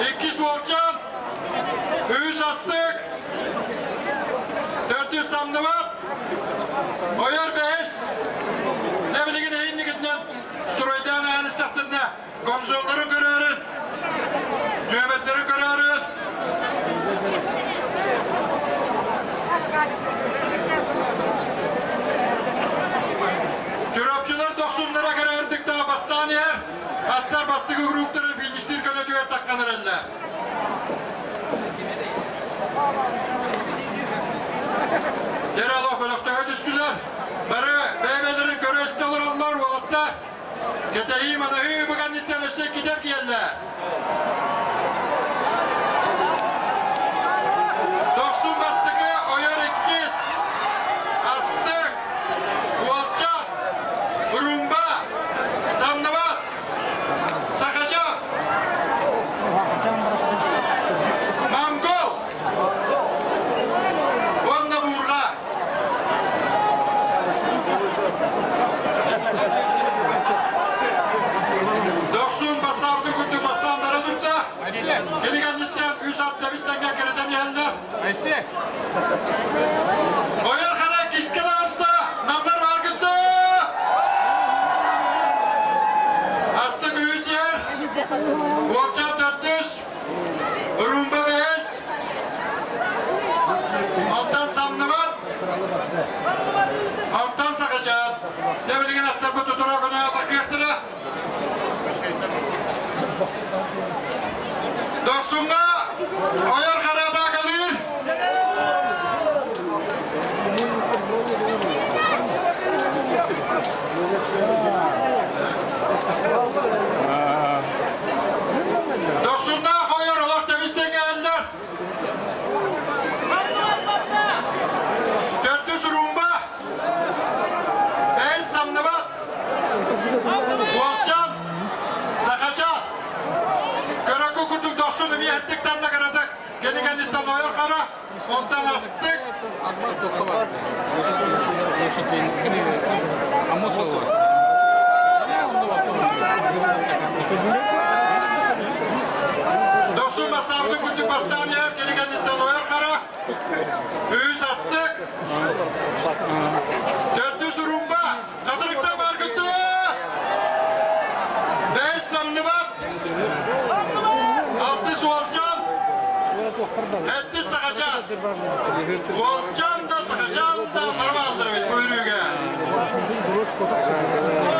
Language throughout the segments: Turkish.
2 Sualcan, 3 Astık, 4 Samdıvat, Oyar 5, ne bilgin eyinli gittin, Stroydan ağınız taktırına, komşuları görürün, nöbetleri görürün. Çorapçılar 90'lara görürdük daha bastaniye, hatta bastık uğrukları finiştir gönü diyor takkanır elle. Yer Allah bölükte ödüstüler, bari beybelerin görüsünde olur onlar bu hatta, keteyim adayı bu kanditten ösek gider ki elle. 90 bastıkı oyar 2, astık, ualcan, rumba, samnavat, sakaca, mangol, onunla buğurga. Doksun basavdı kutu basanlara durdu. Geri ganditten 3 atla bizden gelkereden yerler. Oyar karak iskele hasta. Namlar var gitti. Hasta göğüs yer. Uakça 400. Rumba 5. Alttan samlıvat. Alttan sakacat. Ne bilgin atlar bu tutura konuya atak yaktıra. 90'a oyar karada kalır. Doksun'da koyuyor olak demişten geldiler. 400 rumba. 5 samnavat. Ualcan. Sakacan. Körakı kurduk 90'ı bir ettikten de karadık. Kendi kendisinden oyar kara. Ondan astık. Doksun bastabını kurduk bastaniye. Kendi kendisinden oyar kara. 100 astık. 400 rumba. Kadırıkta var güttü. 5 samnivat. 6 sualcan. 7 sakacan. Sualcan da sakacan da marma aldırır buyuruyor ya.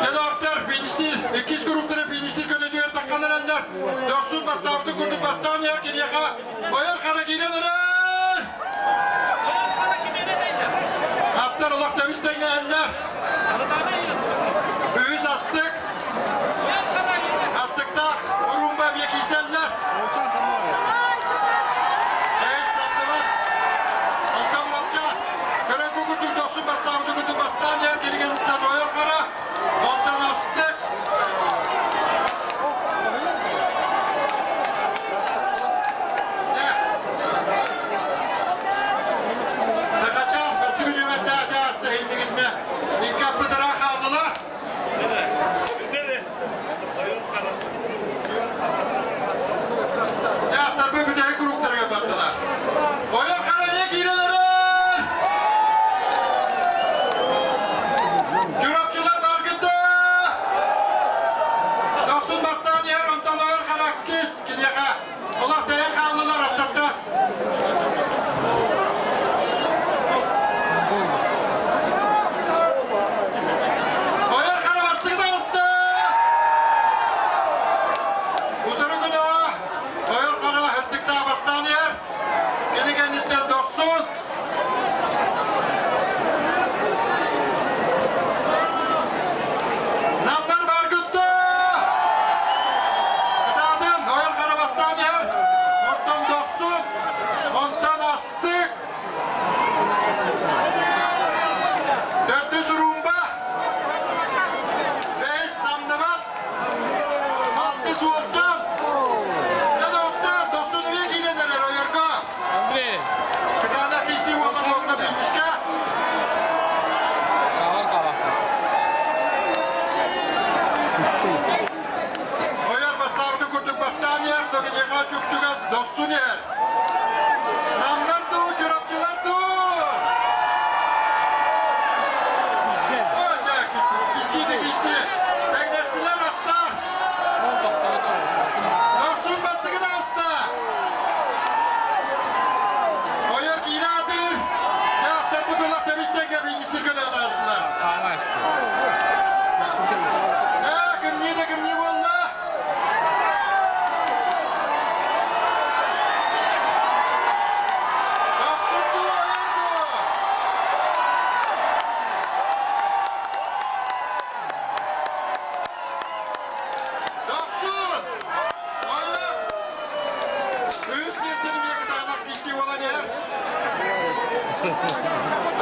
Ne doktor finiştir. 2 grupları finiştir gönü diyor takkanlar eller. 90 bastabını kurduk bastaniye. Kendi yaka. Oyar kara girenir. Atlar Allah demişten gelenler. Büyüz astık. Astıkta urumba bir kiseller. Eğiz saptıvat. Ondan olacak. Kırın kukurduk dostum bastamı kukurduk bastan yer geri geldikten doyur kara. Ondan astık. Sakacan, bası günü meddâde hasta hindiniz mi? İlk kapıdıra kaldılar.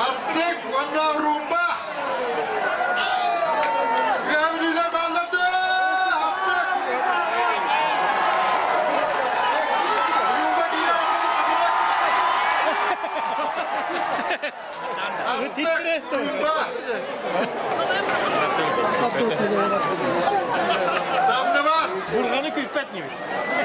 Astık, onda rumba. Güvenliler bağladı. Astık. Rumba giyiyor. Astık, rumba. Samdı var. Burhan'ı külpetmiyor.